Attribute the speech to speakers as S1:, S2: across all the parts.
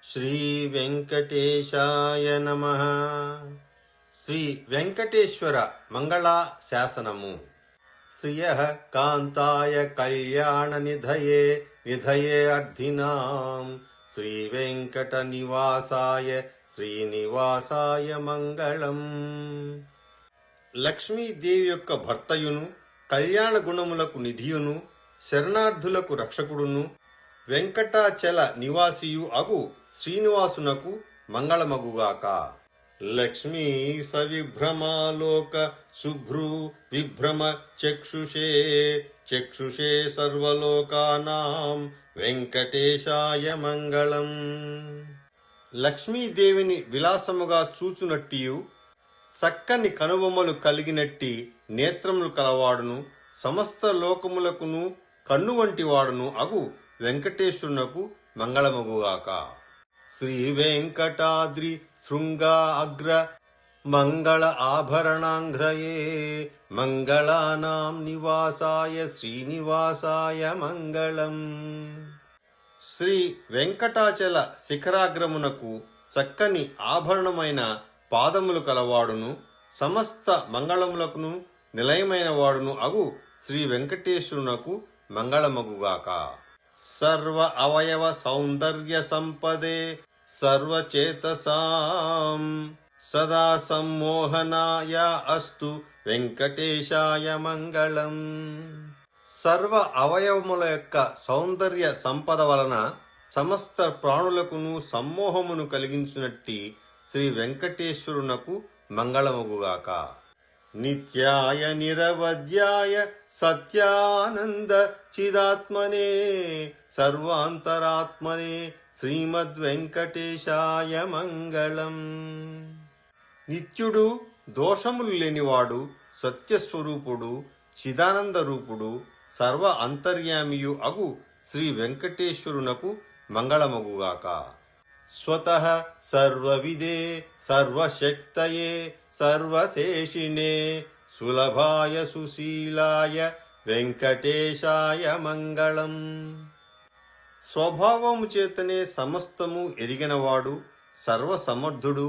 S1: శ్రీ వెంకటేశాయ నమః. శ్రీ వెంకటేశ్వర మంగళా శాసనము. శ్రియః కాంతాయ కళ్యాణ నిధయే నిధయే అర్థినాం శ్రీ వెంకట నివాసాయ శ్రీనివాసాయ మంగళం. లక్ష్మీదేవి యొక్క భర్తయును, కళ్యాణ గుణములకు నిధియును, శరణార్థులకు రక్షకుడును, వెంకటాచల నివాసియు అగు శ్రీనివాసునకు మంగళమగుగాక. లక్ష్మీ సవిభ్రమాలోక శుభ్రూ విభ్రమ చక్షుషే చక్షుషే సర్వలోకానాం వెంకటేశాయ మంగళం. లక్ష్మీదేవిని విలాసముగా చూచునట్టియు, చక్కని కనుబొమ్మలు కలిగినట్టి నేత్రములు కలవాడును, సమస్త లోకములకును కన్ను వంటి వాడును అగు వెంకటేశ్వరునకు మంగళమగుగాక. శ్రీ వెంకటాద్రి శృంగా అగ్ర మంగళ ఆభరణాంఘ్రయే మంగళానాం నివాసాయ శ్రీనివాసాయ మంగళం. శ్రీ వెంకటాచల శిఖరాగ్రమునకు చక్కని ఆభరణమైన పాదములు కలవాడును, సమస్త మంగళములకును నిలయమైన వాడును అగు శ్రీ వెంకటేశ్వరునకు మంగళమగుగాక. సర్వ అవయవ సౌందర్య సంపదే సర్వచేతసాం సదా సమ్మోహనాయ అస్తు వెంకటేశాయ మంగళం. సర్వ అవయవముల యొక్క సౌందర్య సంపద వలన సమస్త ప్రాణులకును సమ్మోహమును కలిగించినట్టి శ్రీ వెంకటేశ్వరునకు మంగళమగుగాక. నిత్యాయ నిరవధ్యాయ సత్యానంద చిదాత్మనే సర్వాంతరాత్మనే శ్రీమద్వెంకటేశాయ మంగళం. నిత్యుడు, దోషములు లేనివాడు, సత్యస్వరూపుడు, చిదానంద రూపుడు, సర్వ అంతర్యామియు అగు శ్రీ వెంకటేశ్వరునకు మంగళమగుగాక. స్వతః సర్వవిదే సర్వశక్తయే సర్వశేషిణే సులభాయ సుశీలాయ వెంకటేశాయ మంగళం. స్వభావము చేతనే సమస్తము ఎరిగినవాడు, సర్వసమర్థుడు,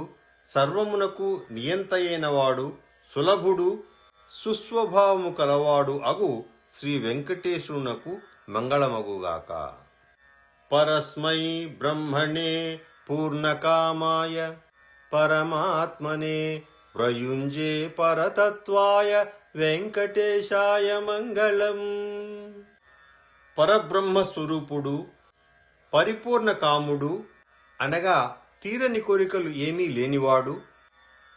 S1: సర్వమునకు నియంతయైనవాడు, సులభుడు, సుస్వభావము కలవాడు అగు శ్రీ వెంకటేశ్వరునకు మంగళమగుగాక. పరస్మై బ్రహ్మణే పూర్ణకామాయ పరమాత్మనే ప్రయుంజే పరతత్వాయ వెంకటేశాయ మంగళం. పరబ్రహ్మస్వరూపుడు, పరిపూర్ణ కాముడు అనగా తీరని కోరికలు ఏమీ లేనివాడు,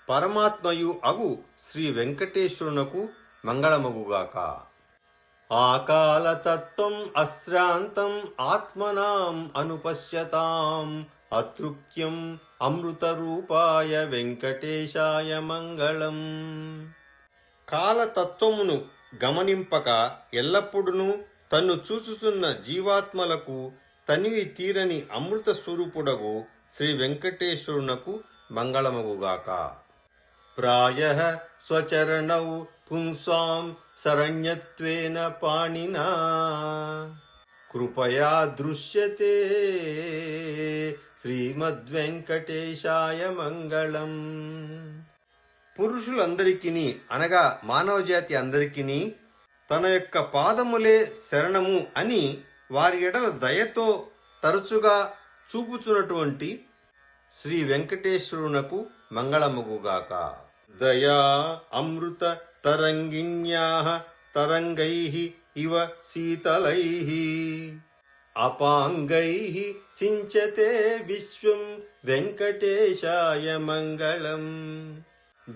S1: పరమాత్మయు అగు శ్రీ వెంకటేశ్వరునకు మంగళమగుగాక. ఆకాలతత్వం అశ్రాంతం ఆత్మనాం అనుపశ్యతాం అతృప్త్యం అమృతరూపాయ వెంకటేశాయ మంగళం. కాలతత్వమును గమనింపక ఎల్లప్పుడూ తన్ను చూచుతున్న జీవాత్మలకు తనివి తీరని అమృత స్వరూపుడగు శ్రీ వెంకటేశ్వరునకు మంగళమగుగాక. ప్రాయః స్వచరణౌ పుంసాం శరణ్యత్వేన పాణినా కృపయా దృశ్యతే శ్రీమద్వెంకటేశాయ మంగళం. పురుషులందరికీ అనగా మానవజాతి అందరికీ తన యొక్క పాదములే శరణము అని వారి ఎడల దయతో తరచుగా చూపుచున్నటువంటి శ్రీ వెంకటేశ్వరునకు మంగళమగుగాక. దయా అమృత తరంగిణ్యాః తరంగైః ఇవ శీతలైః అపాంగైః సించతే విశ్వం వెంకటేశాయ మంగళం.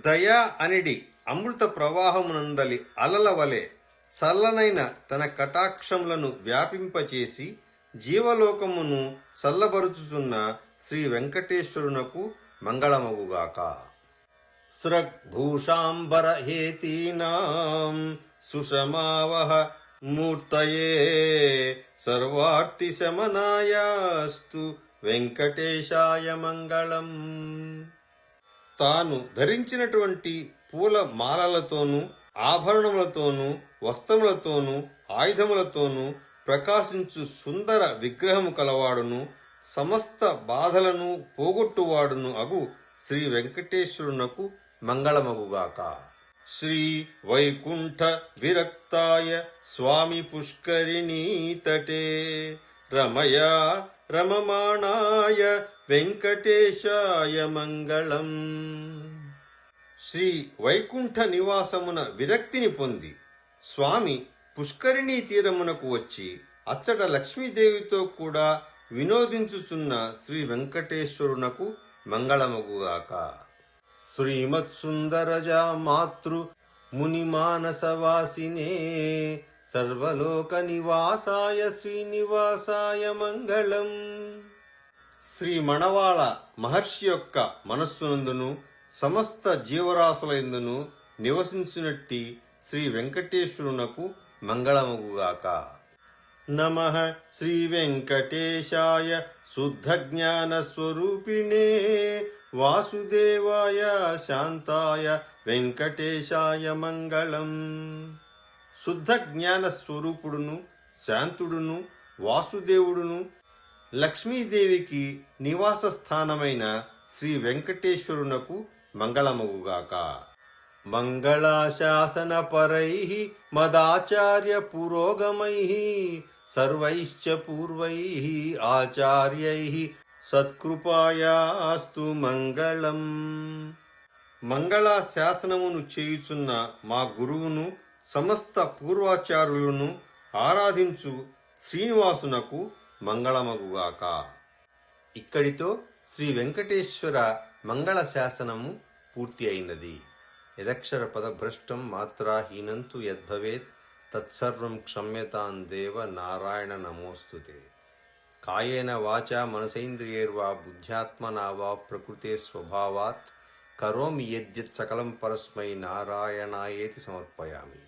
S1: దయా అనిడి అమృత ప్రవాహమునందలి అలల వలె చల్లనైన తన కటాక్షములను వ్యాపింపచేసి జీవలోకమును చల్లబరుచుచున్న శ్రీ వెంకటేశ్వరునకు మంగళమగుగాక. స్రగ్భూషాంబరహేతీనాం సుషమావహ మూర్తయే సర్వార్తిశమనాయాస్తు వెంకటేశాయ మంగళం. తాను ధరించినటువంటి పూల మాలలతోనూ ఆభరణములతోనూ వస్త్రములతోనూ ఆయుధములతోనూ ప్రకాశించు సుందర విగ్రహము కలవాడును, సమస్త బాధలను పోగొట్టువాడును అగు శ్రీ వెంకటేశ్వరునకు మంగళమగుగాక. శ్రీ వైకుంఠ విరక్తాయ స్వామి పుష్కరిణీ తటే రమయా రమమాణాయ వెంకటేశాయ మంగళం. శ్రీ వైకుంఠ నివాసమున విరక్తిని పొంది స్వామి పుష్కరిణీ తీరమునకు వచ్చి అచ్చట లక్ష్మీదేవితో కూడా వినోదించుచున్న శ్రీ వెంకటేశ్వరునకు మంగళమగుగాక. శ్రీమత్సుందరజా మాతృ మునిమానసవాసినే సర్వలోక నివాసాయ శ్రీనివాసాయ మంగళం. శ్రీ మణవాళ మహర్షి యొక్క మనస్సునందును సమస్త జీవరాశులందును నివసించినట్టి శ్రీ వెంకటేశ్వరునకు మంగళమగుగాక. నమః శ్రీ వెంకటేశాయ శుద్ధ జ్ఞాన స్వరూపిణే వాసుదేవాయ శాంతాయ వెంకటేశాయ మంగళం. శుద్ధ జ్ఞాన స్వరూపుడును శాంతుడును వాసుదేవుడును లక్ష్మీదేవికి నివాస స్థానమైన శ్రీ వెంకటేశ్వరునకు మంగళమగుగాక. మంగళాశాసన పరైః మదాచార్య పురోగమైః సర్వైశ్చ పూర్వైః ఆచార్యైః సత్కృపాయాస్తు మంగళం. మంగళాశాసనమును చేయుచున్న మా గురువును సమస్త పూర్వాచారులను ఆరాధించు శ్రీనివాసునకు మంగళమగుగాక. ఇక్కడితో శ్రీ వెంకటేశ్వర మంగళ శాసనము పూర్తి అయినది. యదక్షర పదభ్రష్టం మాత్రాహీనంతు యద్భవేత్ తత్సర్వం క్షమ్యతాం దేవ నారాయణ నమోస్తుతే. కాయేన వాచా మనసేంద్రియైర్వా బుద్ధ్యాత్మనా వా ప్రకృతే స్వభావాత్ కరోమి యద్యత్ సకలం పరస్మై నారాయణాయేతి సమర్పయామి.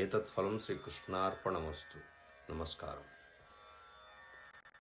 S1: ఏతత్ ఫలం శ్రీకృష్ణార్పణమస్తు. నమస్కారం.